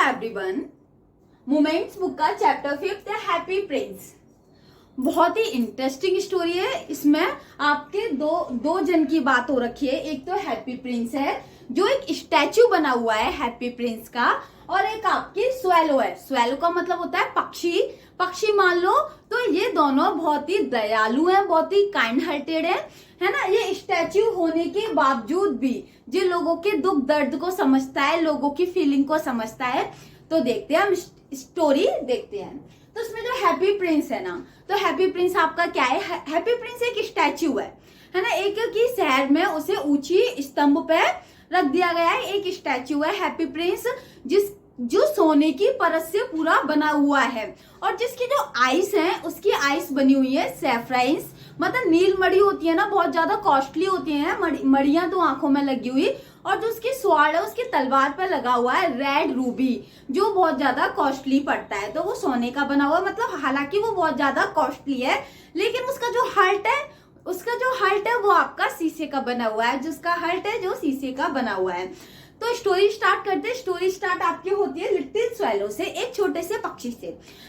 Everyone, moments book का chapter 5 happy Prince. बहुत ही interesting story है। इसमें आपके दो जन की बात हो रखी है। एक तो हैप्पी प्रिंस है जो एक स्टैचू बना हुआ है हैप्पी प्रिंस का, और एक आपकी स्वेलो है। स्वेलो का मतलब होता है पक्षी, पक्षी मान लो। तो ये दोनों बहुत ही दयालु हैं, बहुत ही काइंड हार्टेड है ना। ये स्टैचू होने के बावजूद भी जो लोगों के दुख दर्द को समझता है, लोगों की फीलिंग को समझता है। तो देखते हैं, हम स्टोरी देखते हैं। तो इसमें जो हैप्पी प्रिंस है ना, तो हैप्पी प्रिंस आपका क्या है? हैप्पी प्रिंस एक स्टैचू है ना। एक की शहर में उसे ऊंची स्तंभ पे रख दिया गया है। एक स्टैचू है हैप्पी प्रिंस जो सोने की परत से पूरा बना हुआ है, और जिसकी जो आइस है उसकी आइस बनी हुई है सैफराइन्स, मतलब नील मड़ी होती है ना, बहुत ज्यादा कॉस्टली होती है मड़ियां तो आंखों में लगी हुई। और जो उसकी स्वाड़ है उसकी तलवार पर लगा हुआ है रेड रूबी, जो बहुत ज्यादा कॉस्टली पड़ता है। तो वो सोने का बना हुआ, मतलब हालांकि वो बहुत ज्यादा कॉस्टली है, लेकिन उसका जो हर्ट है वो आपका शीशे का बना हुआ है। जिसका हर्ट है जो शीशे का बना हुआ है। तो स्टोरी स्टार्ट करते हैं। स्टोरी स्टार्ट आपकी होती है लिटिल स्वेलो से, एक छोटे से पक्षी से,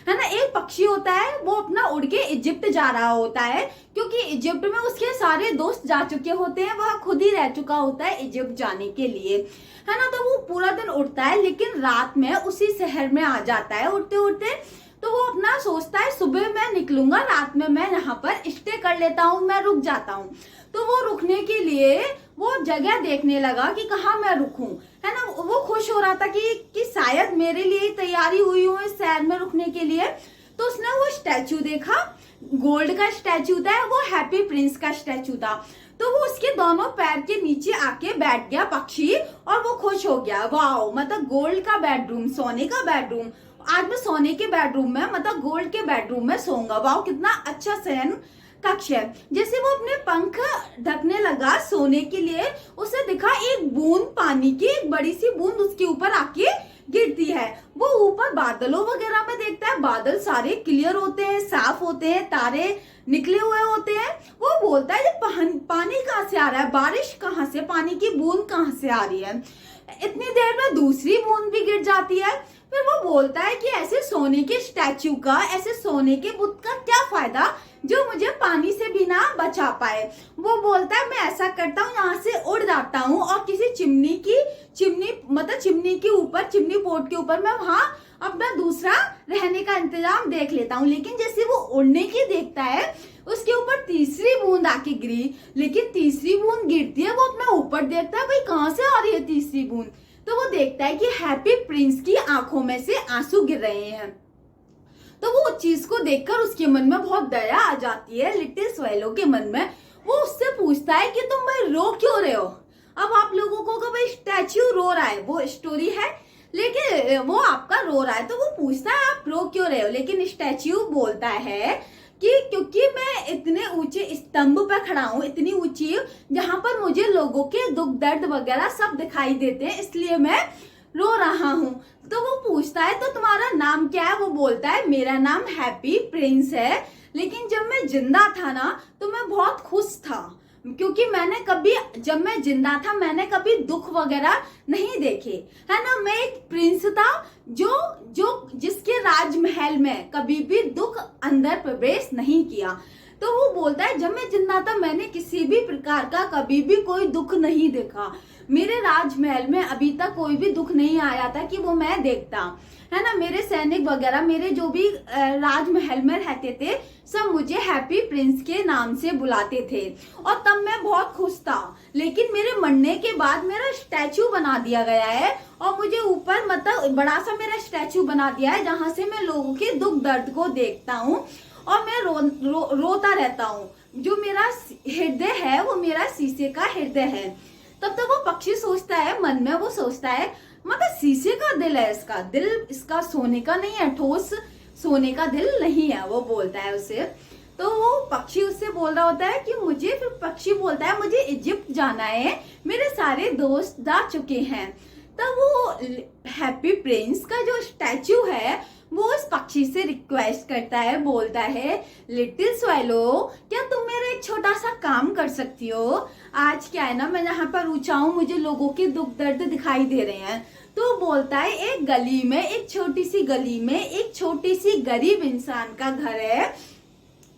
है ना। एक पक्षी होता है, वो अपना उड़ के इजिप्ट जा रहा होता है, क्योंकि इजिप्ट में उसके सारे दोस्त जा चुके होते हैं। वह खुद ही रह चुका होता है इजिप्ट जाने के लिए, है ना। तो वो पूरा दिन उड़ता है, लेकिन रात में उसी शहर में आ जाता है उड़ते उड़ते। तो वो अपना सोचता है सुबह मैं निकलूंगा, रात में मैं यहाँ पर स्टे कर लेता हूँ, मैं रुक जाता हूँ। तो वो रुकने के लिए वो जगह देखने लगा कि कहाँ मैं रुकूं, है ना। वो खुश हो रहा था कि शायद मेरे लिए तैयारी हुई हो इस शहर में रुकने के लिए। तो उसने वो स्टैचू देखा, गोल्ड का स्टैचू था, वो हैप्पी प्रिंस का स्टैचू था। तो वो उसके दोनों पैर के नीचे आके बैठ गया पक्षी, और वो खुश हो गया। वाओ, मतलब गोल्ड का बेडरूम, सोने का बेडरूम, आज मैं सोने के बेडरूम में, मतलब गोल्ड के बेडरूम में सोऊंगा। वाओ, कितना अच्छा शयन कक्ष है। जैसे वो अपने पंख ढकने लगा सोने के लिए, उसे दिखा एक बूंद पानी की, एक बड़ी सी बूंद उसके ऊपर आके गिरती है। वो ऊपर बादलों वगैरह में देखता है, बादल सारे क्लियर होते हैं, साफ होते हैं, तारे निकले हुए होते हैं। वो बोलता है ये पानी कहाँ से आ रहा है, बारिश कहाँ से, पानी की बूंद कहाँ से आ रही है। इतनी देर में दूसरी बूंद भी गिर जाती है। फिर वो बोलता है कि ऐसे सोने के स्टैचू का, ऐसे सोने के बुत का क्या फायदा जो मुझे पानी से भी ना बचा पाए। वो बोलता है मैं ऐसा करता हूँ, यहाँ से उड़ जाता हूँ और किसी चिमनी के ऊपर, चिमनी पोर्ट के ऊपर मैं वहां अपना दूसरा रहने का इंतजाम देख लेता हूँ। लेकिन जैसे वो उड़ने की देखता है, उसके ऊपर तीसरी बूंद आके गिरी, लेकिन तीसरी बूंद गिरती है, वो अपना ऊपर देखता है भाई कहाँ से आ रही है तीसरी बूंद। तो वो देखता है कि हैप्पी प्रिंस की आंखों में से आंसू गिर रहे हैं। तो वो उस चीज को देखकर उसके मन में बहुत दया आ जाती है लिटिल स्वेलो के मन में। वो उससे पूछता है कि तुम भाई रो क्यों रहे हो। अब आप लोगों को भाई स्टैच्यू रो रहा है, वो स्टोरी है, लेकिन वो आपका रो रहा है। तो वो पूछता है आप रो क्यों रहे हो, लेकिन स्टैच्यू बोलता है कि क्योंकि मैं इतने ऊंचे स्तंभ पे खड़ा हूँ, इतनी ऊंची जहां पर मुझे लोगों के दुख दर्द वगैरह सब दिखाई देते हैं, इसलिए मैं रो रहा हूँ। तो वो पूछता है तो तुम्हारा नाम क्या है। वो बोलता है मेरा नाम हैप्पी प्रिंस है, लेकिन जब मैं जिंदा था ना तो मैं बहुत खुश था, क्योंकि जब मैं जिंदा था मैंने कभी दुख वगैरह नहीं देखे, है ना। मैं एक प्रिंस था जिसके राजमहल में कभी भी दुख अंदर प्रवेश नहीं किया। तो वो बोलता है जब मैं जिंदा था मैंने किसी भी प्रकार का कभी भी कोई दुख नहीं देखा। मेरे राजमहल में अभी तक कोई भी दुख नहीं आया था कि वो मैं देखता, है ना। मेरे सैनिक वगैरह, मेरे जो भी राजमहल में रहते थे, सब मुझे हैप्पी प्रिंस के नाम से बुलाते थे, और तब मैं बहुत खुश था। लेकिन मेरे मरने के बाद मेरा स्टैचू बना दिया गया है, और मुझे ऊपर मतलब बड़ा सा मेरा स्टैचू बना दिया है, जहां से मैं लोगों के दुख दर्द को देखता हूँ, और मैं रोता रहता हूँ। जो मेरा हृदय है वो मेरा शीशे का हृदय है। तब तक वो पक्षी सोचता है, मन में वो सोचता है मतलब शीशे का दिल है, इसका दिल इसका सोने का नहीं है, ठोस सोने का दिल नहीं है। वो बोलता है उसे। तो वो पक्षी उससे बोल रहा होता है कि फिर पक्षी बोलता है मुझे इजिप्ट जाना है, मेरे सारे दोस्त जा चुके हैं। तब वो हैप्पी प्रिंस का जो स्टैचू है वो उस पक्षी से रिक्वेस्ट करता है, बोलता है लिटिल स्वेलो क्या तुम मेरा एक छोटा सा काम कर सकती हो। आज क्या है ना, मैं यहाँ पर ऊंचा हूँ, मुझे लोगों के दुख दर्द दिखाई दे रहे हैं, तो बोलता है एक गली में, एक छोटी सी गली में एक छोटी सी गरीब इंसान का घर है,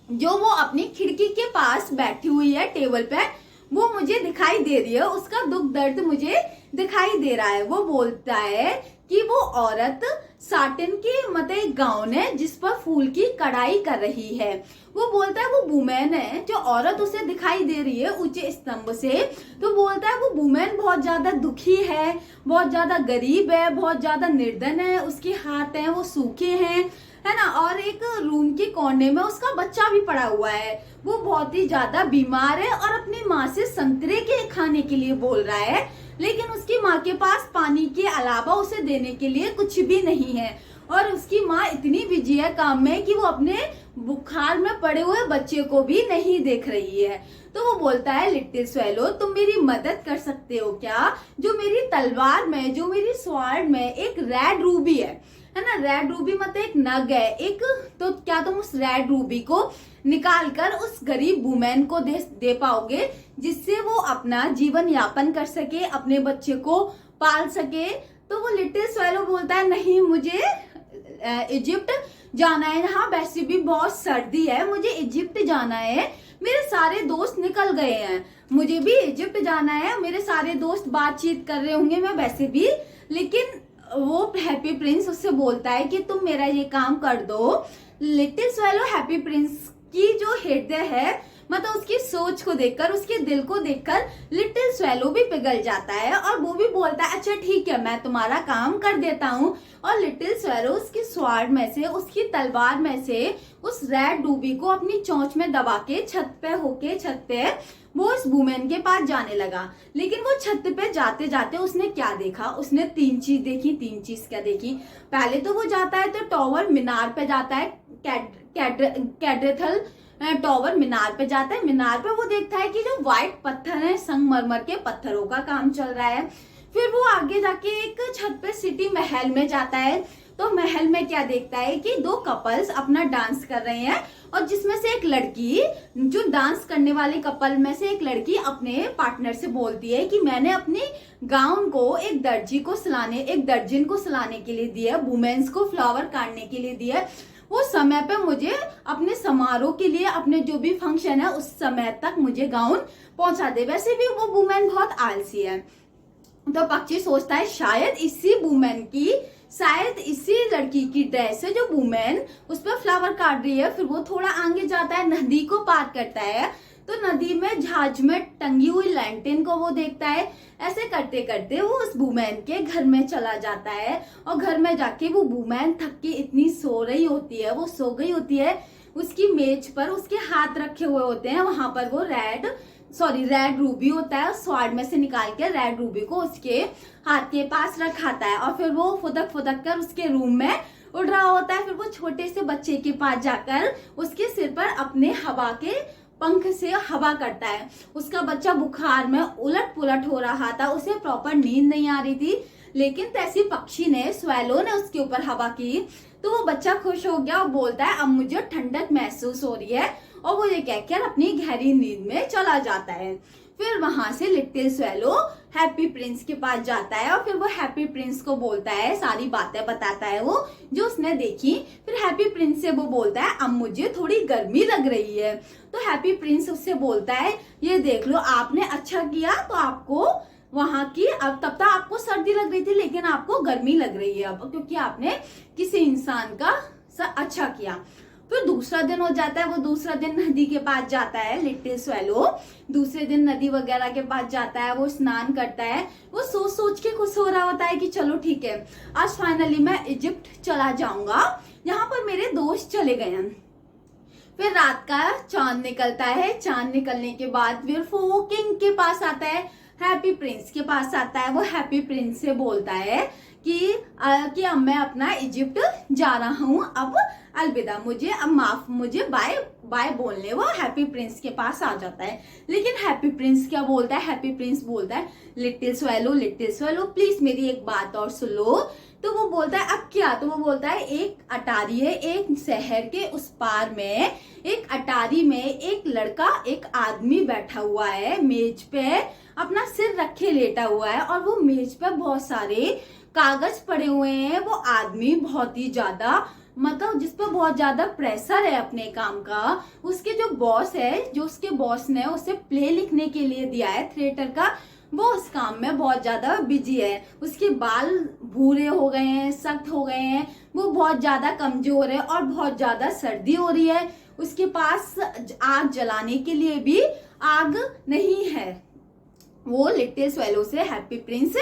जो वो अपनी खिड़की के पास बैठी हुई है टेबल पे, वो मुझे दिखाई दे रही है, उसका दुख दर्द मुझे दिखाई दे रहा है। वो बोलता है कि वो औरत साटन के मतलब एक गाउन है जिस पर फूल की कढ़ाई कर रही है। वो बोलता है वो वुमेन है, जो औरत उसे दिखाई दे रही है ऊंचे स्तंभ से, तो बोलता है वो वुमेन बहुत ज्यादा दुखी है, बहुत ज्यादा गरीब है, बहुत ज्यादा निर्धन है, उसके हाथ हैं वो सूखे हैं, है ना, और एक रूम के कोने में उसका बच्चा भी पड़ा हुआ है, वो बहुत ही ज्यादा बीमार है और अपनी माँ से संतरे के खाने के लिए बोल रहा है, लेकिन उसकी माँ के पास पानी के अलावा उसे देने के लिए कुछ भी नहीं है, और उसकी माँ इतनी बिजी है काम में कि वो अपने बुखार में पड़े हुए बच्चे को भी नहीं देख रही है। तो वो बोलता है लिटिल स्वेलो, तुम मेरी मदद कर सकते हो क्या? जो मेरी तलवार में, जो मेरी स्वॉर्ड में एक रेड रूबी है ना, रेड रूबी मतलब एक नग है एक, तो क्या तुम उस रेड रूबी को निकाल कर उस गरीब वुमेन को दे पाओगे, जिससे वो अपना जीवन यापन कर सके, अपने बच्चे को पाल सके? तो वो लिटिल स्वेलो बोलता है नहीं, मुझे इजिप्ट जाना है, यहाँ वैसे भी बहुत सर्दी है, मुझे इजिप्ट जाना है, मेरे सारे दोस्त निकल गए हैं, मुझे भी इजिप्ट जाना है, मेरे सारे दोस्त बातचीत कर रहे होंगे, मैं वैसे भी, लेकिन वो हैप्पी प्रिंस उससे बोलता है कि तुम मेरा ये काम कर दो। लिटिल स्वेलो हैप्पी प्रिंस की जो हृदय है, मतलब उसकी सोच को देखकर, उसके दिल को देखकर लिटिल स्वेलो भी पिघल जाता है, और वो भी बोलता है अच्छा ठीक है, मैं तुम्हारा काम कर देता हूँ। और लिटिल स्वेलो उसकी स्वॉर्ड में से, उसकी तलवार में से उस रेड रूबी को अपनी चोंच में दबा के छत पे वो उस वुमेन के पास जाने लगा। लेकिन वो छत पे जाते जाते उसने क्या देखा, उसने तीन चीज देखी। तीन चीज क्या देखी? पहले तो वो जाता है तो टॉवर मीनार पे जाता है, कैड्रेथल टॉवर मीनार पे जाता है। मीनार पे वो देखता है कि जो व्हाइट पत्थर है, संगमरमर के पत्थरों का काम चल रहा है। फिर वो आगे जाके एक छत पे सिटी महल में जाता है, तो महल में क्या देखता है कि दो कपल्स अपना डांस कर रहे हैं, और जिसमें से एक लड़की, जो डांस करने वाले कपल में से एक लड़की अपने पार्टनर से बोलती है कि मैंने अपने गाउन को एक दर्जिन को सिलाने के लिए दिया, वुमेन्स को फ्लावर काटने के लिए दिया, वो समय पे मुझे अपने समारोह के लिए, अपने जो भी फंक्शन है उस समय तक मुझे गाउन पहुंचा दे। वैसे भी वो वुमेन बहुत आलसी है। तो पक्षी सोचता है शायद इसी लड़की की ड्रेस है जो वुमेन उस पर फ्लावर काट रही है। फिर वो थोड़ा आगे जाता है, नदी को पार करता है, तो नदी में जहाज में टंगी हुई लैंटेन को वो देखता है। ऐसे करते करते वो उस वुमेन के घर में चला जाता है, और घर में जाके वो वुमेन थक के इतनी सो रही होती है, वो सो गई होती है। उसकी मेज पर उसके हाथ रखे हुए होते हैं, वहां पर वो रेड रूबी होता है, स्वाड में से निकाल के रेड रूबी को उसके हाथ के पास रखाता है, और फिर वो फुदक कर उसके रूम में उड़ रहा होता है। फिर वो छोटे से बच्चे के पास जाकर उसके सिर पर अपने हवा के पंख से हवा करता है। उसका बच्चा बुखार में उलट पुलट हो रहा था, उसे प्रॉपर नींद नहीं आ रही थी, लेकिन तैसी पक्षी ने, स्वेलो ने उसके ऊपर हवा की, तो वो बच्चा खुश हो गया और बोलता है अब मुझे ठंडक महसूस हो रही है, और वो ये कहकर अपनी गहरी नींद में चला जाता है। फिर वहां से लिटिल स्वेलो हैप्पी प्रिंस के पास जाता है, और फिर वो हैप्पी प्रिंस को बोलता है, सारी बातें बताता है वो जो उसने देखी। फिर हैप्पी प्रिंस से वो बोलता है अब मुझे थोड़ी गर्मी लग रही है। तो हैप्पी प्रिंस उससे बोलता है ये देख लो, आपने अच्छा किया, तो आपको वहां की, अब तब तक आपको सर्दी लग रही थी लेकिन आपको गर्मी लग रही है अब, क्योंकि आपने किसी इंसान का अच्छा किया। फिर दूसरा दिन हो जाता है, वो दूसरा दिन नदी के पास जाता है लिटिल स्वेलो, दूसरे दिन नदी वगैरह के पास जाता है, वो स्नान करता है, वो सोच के खुश हो रहा होता है कि चलो ठीक है, आज फाइनली मैं इजिप्ट चला जाऊंगा, यहाँ पर मेरे दोस्त चले गए हैं। फिर रात का चांद निकलता है, चांद निकलने के बाद फिर वो किंग के पास आता है, हैप्पी प्रिंस के पास आता है। वो हैप्पी प्रिंस से बोलता है कि अब मैं अपना इजिप्ट जा रहा हूँ, अब अलविदा, मुझे बाय बाय बोलने वो हैप्पी प्रिंस के पास आ जाता है। लेकिन हैप्पी प्रिंस क्या बोलता है? हैप्पी प्रिंस बोलता है लिटिल स्वेलो प्लीज मेरी एक बात और सुन लो। तो वो बोलता है अब क्या? तो वो बोलता है एक अटारी है, एक शहर के उस पार में एक अटारी में एक लड़का, एक आदमी बैठा हुआ है, मेज पे अपना सिर रखे लेटा हुआ है, और वो मेज पे बहुत सारे कागज पड़े हुए हैं। वो आदमी बहुत ही ज्यादा मतलब जिस पर बहुत ज्यादा प्रेशर है अपने काम का। उसके जो बॉस है, जो उसके बॉस ने उसे प्ले लिखने के लिए दिया है थिएटर का, वो उस काम में बहुत ज्यादा बिजी है। उसके बाल भूरे हो गए हैं, सख्त हो गए हैं, वो बहुत ज्यादा कमजोर है और बहुत ज्यादा सर्दी हो रही है। उसके पास आग जलाने के लिए भी आग नहीं है। वो लिटिल स्वेलो से हैप्पी प्रिंस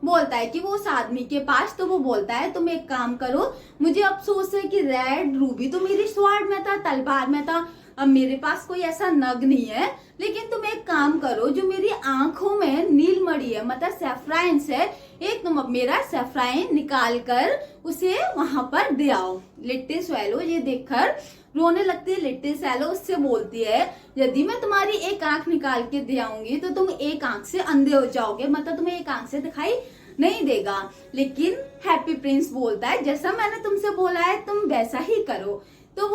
बोलता है कि वो उस आदमी के पास, तो वो बोलता है तुम एक काम करो, मुझे अफसोस है कि रेड रूबी तो मेरी स्वॉर्ड में था, तलवार में था, अब मेरे पास कोई ऐसा नग नहीं है, लेकिन तुम एक काम करो, जो मेरी आंखों में नीलमणि है मतलब सैफ्राइन है, एक तुम अब मेरा सैफ्राइन निकाल कर उसे वहां पर दे आओ। लिटिल स्वेलो ये देखकर रोने लगती है। लिटिल स्वेलो उससे बोलती है यदि मैं तुम्हारी एक आंख निकाल के दे आऊंगी तो तुम एक आंख से अंधे हो जाओगे, मतलब तुम्हें एक आंख से दिखाई नहीं देगा। लेकिन हैप्पी प्रिंस बोलता है जैसा मैंने तुमसे बोला है तुम वैसा ही करो। तो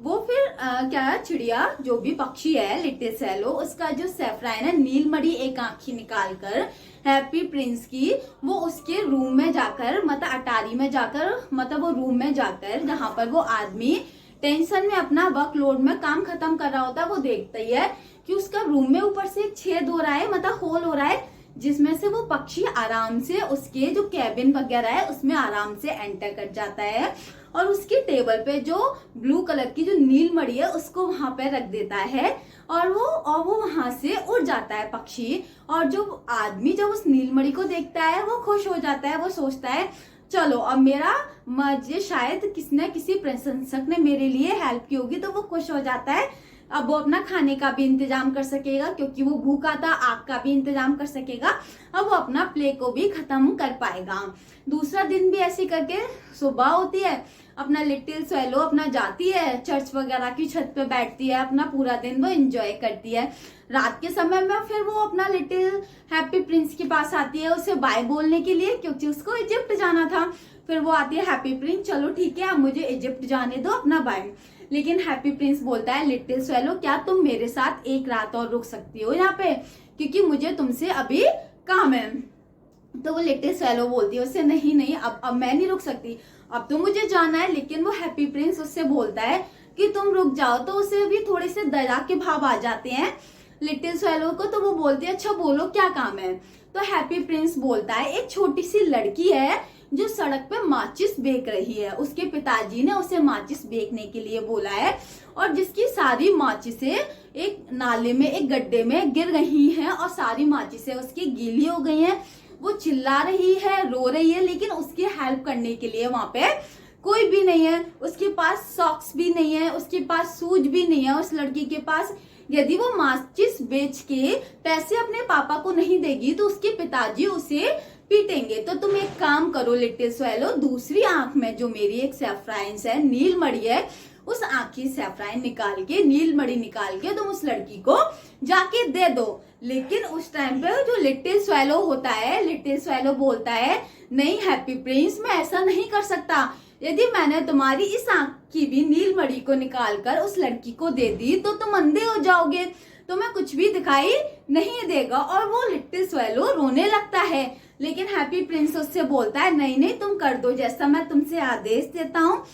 वो फिर क्या चिड़िया जो भी पक्षी है लिटिल स्वेलो, उसका जो सैफ्राइन है नीलमणि एक आंखी निकाल कर हैप्पी प्रिंस की, वो उसके रूम में जाकर मतलब अटारी में जाकर मतलब वो रूम में जाकर जहां पर वो आदमी टेंशन में अपना वर्कलोड में काम खत्म कर रहा होता है, वो देखता ही है कि उसका रूम में ऊपर से एक छेद हो रहा है मतलब होल हो रहा है, जिसमें से वो पक्षी आराम से उसके जो कैबिन वगैरह है उसमें आराम से एंटर कर जाता है और उसकी टेबल पे जो ब्लू कलर की जो नीलमणि है उसको वहां पे रख देता है और वो वहां से उड़ जाता है पक्षी। और जो आदमी जब उस नीलमणि को देखता है वो खुश हो जाता है, वो सोचता है चलो अब मेरा मुझे शायद किसी न किसी प्रशंसक ने मेरे लिए हेल्प की होगी, तो वो खुश हो जाता है। अब वो अपना खाने का भी इंतजाम कर सकेगा क्योंकि वो भूखा था, आग का भी इंतजाम कर सकेगा, अब वो अपना प्ले को भी खत्म कर पाएगा। दूसरा दिन भी ऐसे करके सुबह होती है, अपना लिटिल स्वेलो अपना जाती है चर्च वगैरह की छत पे बैठती है, अपना पूरा दिन वो एंजॉय करती है। रात के समय में फिर वो अपना लिटिल हैप्पी प्रिंस के पास आती है उसे बाय बोलने के लिए, क्योंकि उसको इजिप्ट जाना था। फिर वो आती है हैप्पी प्रिंस चलो ठीक है अब मुझे इजिप्ट जाने दो, अपना बाय। लेकिन हैप्पी प्रिंस बोलता है लिटिल स्वेलो क्या तुम मेरे साथ एक रात और रुक सकती हो यहाँ पे, क्योंकि मुझे तुमसे अभी काम है। तो वो लिटिल स्वेलो बोलती है उससे नहीं अब मैं नहीं रुक सकती, अब तो मुझे जाना है। लेकिन वो हैप्पी प्रिंस उससे बोलता है कि तुम रुक जाओ, तो उसे भी थोड़े से दया के भाव आ जाते हैं लिटिल स्वेलो को। तो वो बोलती है अच्छा बोलो क्या काम है। तो हैप्पी प्रिंस बोलता है एक छोटी सी लड़की है जो सड़क पे माचिस बेच रही है, उसके पिताजी ने उसे माचिस बेचने के लिए बोला है और जिसकी सारी माचिसें एक नाले में एक गड्ढे में गिर रही हैं और सारी माचिसें उसकी गीली हो गई हैं। वो चिल्ला रही है, रो रही है, लेकिन उसकी हेल्प करने के लिए वहां पे कोई भी नहीं है। उसके पास सॉक्स भी नहीं है, उसके पास शूज भी नहीं है उस लड़की के पास। यदि वो माचिस बेच के पैसे अपने पापा को नहीं देगी तो उसके पिताजी उसे पीटेंगे। तो तुम एक काम करो लिटिल स्वेलो, दूसरी आंख में जो मेरी एक सैफ्राइन है नीलमणि है, उस आंख की सैफ्राइन निकाल के नीलमणि निकाल के तुम उस लड़की को जाके दे दो। लेकिन उस टाइम पे जो लिटिल स्वेलो होता है, लिटिल स्वेलो बोलता है नहीं हैप्पी प्रिंस मैं ऐसा नहीं कर सकता, यदि मैंने तुम्हारी इस आंख की भी नीलमणि को निकालकर उस लड़की को दे दी तो तुम अंधे हो जाओगे, तुम्हें कुछ भी दिखाई नहीं देगा। और वो लिटिल स्वेलो रोने लगता है। लेकिन हैप्पी प्रिंस उससे बोलता है नहीं तुम कर दो, जैसा मैं तुमसे आदेश देता हूँ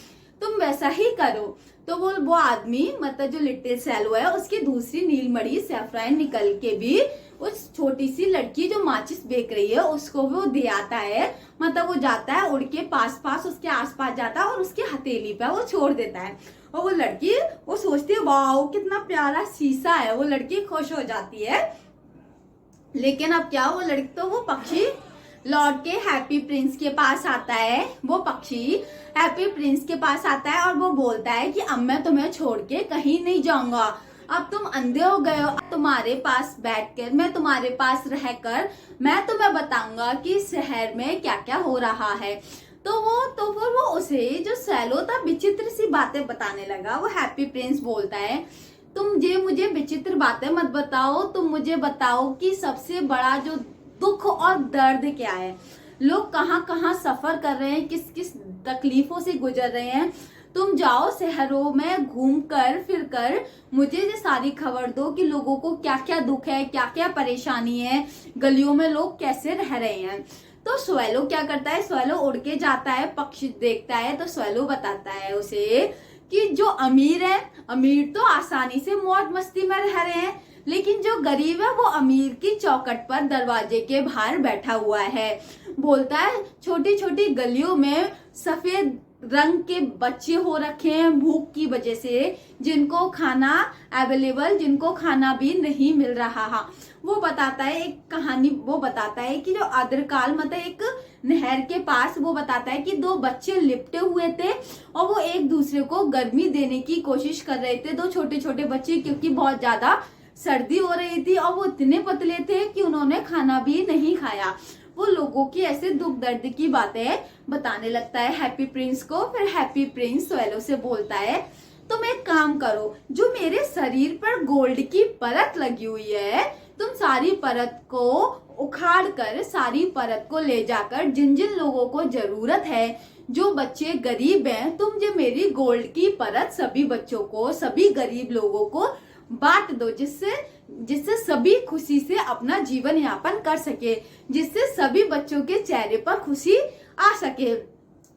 तुम वैसा ही करो। तो वो आदमी मतलब जो लिटिल स्वेलो है उसकी दूसरी नीलमणि सैफ्राइन निकल के भी उस छोटी सी लड़की जो माचिस बेच रही है उसको वो दे आता है। मतलब वो जाता है उड़ के पास उसके आसपास जाता है और उसकी हथेली पे वो छोड़ देता है। और वो लड़की वो सोचती है वाओ कितना प्यारा शीशा है, वो लड़की खुश हो जाती है। लेकिन अब क्या, वो लड़की तो वो पक्षी लौट के हैप्पी प्रिंस के पास आता है। वो पक्षी हैप्पी प्रिंस के पास आता है और वो बोलता है कि अब मैं तुम्हें छोड़ के कहीं नहीं जाऊंगा, अब तुम अंधे हो गए हो, तुम्हारे पास बैठकर मैं तुम्हारे पास रहकर मैं तुम्हें बताऊंगा कि शहर में क्या क्या हो रहा है। तो फिर वो उसे जो स्वेलो था विचित्र सी बातें बताने लगा। वो हैप्पी प्रिंस बोलता है तुम ये मुझे विचित्र बातें मत बताओ, तुम मुझे बताओ कि सबसे बड़ा जो दुख और दर्द क्या है, लोग कहाँ कहाँ सफर कर रहे हैं, किस किस तकलीफों से गुजर रहे हैं। तुम जाओ शहरों में घूम कर फिर कर मुझे ये सारी खबर दो कि लोगों को क्या क्या दुख है, क्या क्या परेशानी है, गलियों में लोग कैसे रह रहे हैं। तो स्वैलो क्या करता है, स्वैलो उड़ के जाता है, पक्षी देखता है तो स्वैलो बताता है उसे कि जो अमीर है, अमीर तो आसानी से मौज मस्ती में रह रहे हैं, लेकिन जो गरीब है वो अमीर की चौखट पर दरवाजे के बाहर बैठा हुआ है। बोलता है छोटी छोटी गलियों में सफेद रंग के बच्चे हो रखे हैं भूख की वजह से, जिनको खाना अवेलेबल, जिनको खाना भी नहीं मिल रहा है। वो बताता है एक कहानी, वो बताता है कि जो आदरकाल मतलब एक नहर के पास, वो बताता है कि दो बच्चे लिपटे हुए थे और वो एक दूसरे को गर्मी देने की कोशिश कर रहे थे। दो छोटे छोटे बच्चे, क्योंकि बहुत ज्यादा सर्दी हो रही थी और वो इतने पतले थे कि उन्होंने खाना भी नहीं खाया। वो लोगों की ऐसे दुख दर्द की बातें बताने लगता है हैप्पी प्रिंस को। फिर हैप्पी प्रिंस स्वैलो से बोलता है तुम एक काम करो, जो मेरे शरीर पर गोल्ड की परत लगी हुई है, तुम सारी परत को उखाड़ कर, सारी परत को ले जाकर जिन जिन लोगों को जरूरत है, जो बच्चे गरीब हैं, तुम जो मेरी गोल्ड की परत सभी बच्चों को, सभी गरीब लोगों को बांट दो, जिससे सभी खुशी से अपना जीवन यापन कर सके, जिससे सभी बच्चों के चेहरे पर खुशी आ सके।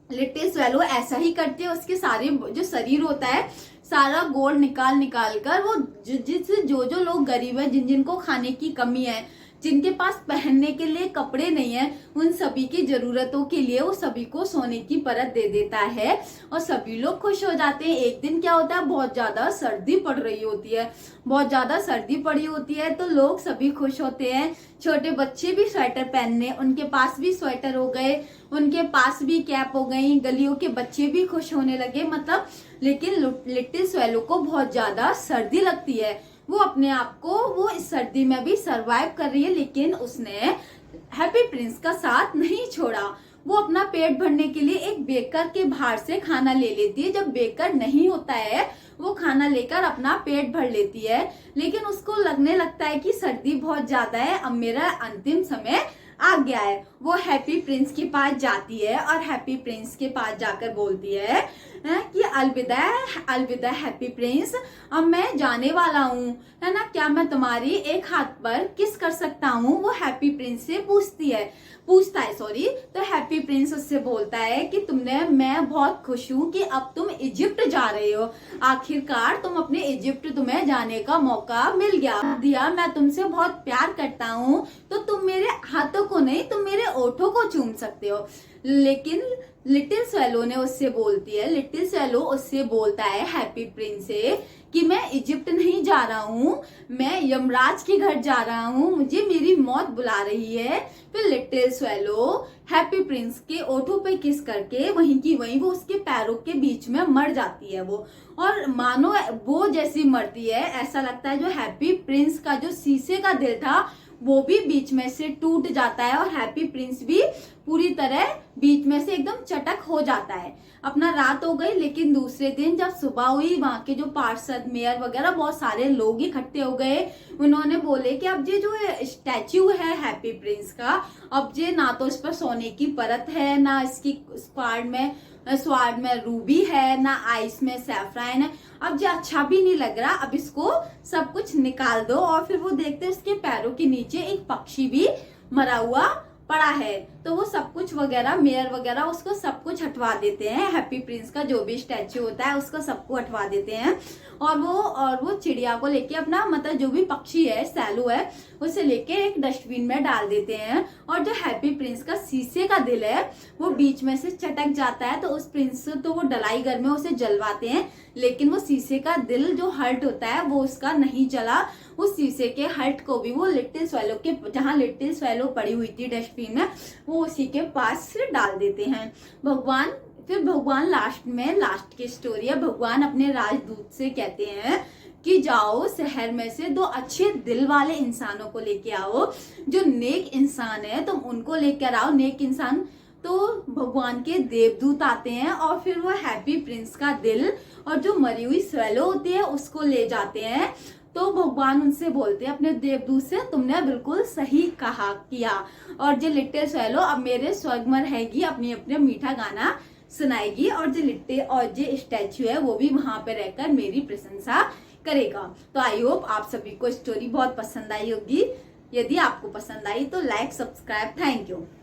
लिटिल स्वैलो ऐसा ही करती है, उसके सारे जो शरीर होता है सारा गोल्ड निकाल निकाल कर वो जिससे जो जो लोग गरीब है, जिन जिनको खाने की कमी है, जिनके पास पहनने के लिए कपड़े नहीं है, उन सभी की जरूरतों के लिए वो सभी को सोने की परत दे देता है और सभी लोग खुश हो जाते हैं। एक दिन क्या होता है, बहुत ज्यादा सर्दी पड़ रही होती है, बहुत ज्यादा सर्दी पड़ी होती है तो लोग सभी खुश होते हैं। छोटे बच्चे भी स्वेटर पहनने, उनके पास भी स्वेटर हो गए, उनके पास भी कैप हो गई, गलियों के बच्चे भी खुश होने लगे। मतलब लेकिन लिटिल स्वैलो को बहुत ज्यादा सर्दी लगती है, वो अपने आप को वो इस सर्दी में भी सरवाइव कर रही है, लेकिन उसने हैप्पी प्रिंस का साथ नहीं छोड़ा। वो अपना पेट भरने के लिए एक बेकर के बाहर से खाना ले लेती है। जब बेकर नहीं होता है वो खाना लेकर अपना पेट भर लेती है, लेकिन उसको लगने लगता है कि सर्दी बहुत ज्यादा है, अब मेरा अंतिम समय आ गया है। वो हैप्पी प्रिंस के पास जाती है और हैप्पी प्रिंस के पास जाकर बोलती है कि अलविदा, अलविदा हैप्पी प्रिंस, अब मैं जाने वाला हूँ, है ना, क्या मैं तुम्हारी एक हाथ पर किस कर सकता हूँ? वो हैप्पी प्रिंस से पूछता है सॉरी। तो हैप्पी प्रिंस उससे बोलता है कि मैं बहुत खुश हूँ कि अब तुम इजिप्ट जा रहे हो, आखिरकार तुम अपने इजिप्ट, तुम्हें जाने का मौका मिल गया। मैं तुमसे बहुत प्यार करता हूँ, तो तुम मेरे हाथों को नहीं, तुम मेरे ओठों को चूम सकते हो। लेकिन लिटिल स्वैलो उससे बोलता है हैप्पी प्रिंस से कि मैं इजिप्ट नहीं जा रहा हूँ, मैं यमराज के घर जा रहा हूँ, मुझे मेरी मौत बुला रही है। फिर लिटिल स्वैलो हैप्पी प्रिंस के ओठों पे किस करके वहीं की वहीं वो उसके पैरों के बीच में मर जाती है वो, और मानो वो जैसी मरती है ऐसा लगता है जो हैप्पी प्रिंस का जो शीशे का दिल था वो भी बीच में से टूट जाता है और हैप्पी प्रिंस भी पूरी तरह बीच में से एकदम चटक हो जाता है। अपना रात हो गई, लेकिन दूसरे दिन जब सुबह हुई, वहां के जो पार्षद, मेयर वगैरह बहुत सारे लोग इकट्ठे हो गए। उन्होंने बोले कि अब ये जो स्टैच्यू है हैप्पी प्रिंस का, अब ये ना तो इस पर सोने की परत है, ना इसकी स्वाड में रूबी है, ना आइस में सैफरान है, अब ये अच्छा भी नहीं लग रहा, अब इसको सब कुछ निकाल दो। और फिर वो देखते उसके पैरों के नीचे एक पक्षी भी मरा हुआ पड़ा है, तो वो सब कुछ वगैरह, मेयर वगैरह उसको सब कुछ हटवा देते हैं, हैप्पी प्रिंस का जो भी स्टैच्यू होता है उसको सबको हटवा देते हैं। और वो चिड़िया को लेके अपना, मतलब जो भी पक्षी है, सैलू है, उसे लेके एक डस्टबिन में डाल देते हैं। और जो हैप्पी प्रिंस का शीशे का दिल है वो बीच में से चटक जाता है, तो उस प्रिंस तो वो डलाई घर में उसे जलवाते हैं, लेकिन वो शीशे का दिल जो हर्ट होता है वो उसका नहीं जला। उस शीशे के हर्ट को भी वो लिटिल स्वैलो के, जहाँ लिटिल स्वैलो पड़ी हुई थी डस्टबिन में, वो उसी के पास से डाल देते हैं। भगवान लास्ट की स्टोरी है, भगवान अपने राजदूत से कहते हैं कि जाओ शहर में से 2 अच्छे दिल वाले इंसानों को लेके आओ, जो नेक इंसान है तुम उनको लेकर आओ, नेक इंसान। तो भगवान के देवदूत आते हैं और फिर वो हैप्पी प्रिंस का दिल और जो मरी हुई स्वैलो होती है उसको ले जाते हैं। तो भगवान उनसे बोलते हैं अपने देवदूत से, तुमने बिल्कुल सही किया, और जो लिटिल स्वैलो अब मेरे स्वर्ग में रहेगी, अपने अपने मीठा गाना सुनाएगी, और जो स्टैच्यू है वो भी वहां पे रहकर मेरी प्रशंसा करेगा। तो आई होप आप सभी को स्टोरी बहुत पसंद आई होगी। यदि आपको पसंद आई तो लाइक, सब्सक्राइब, थैंक यू।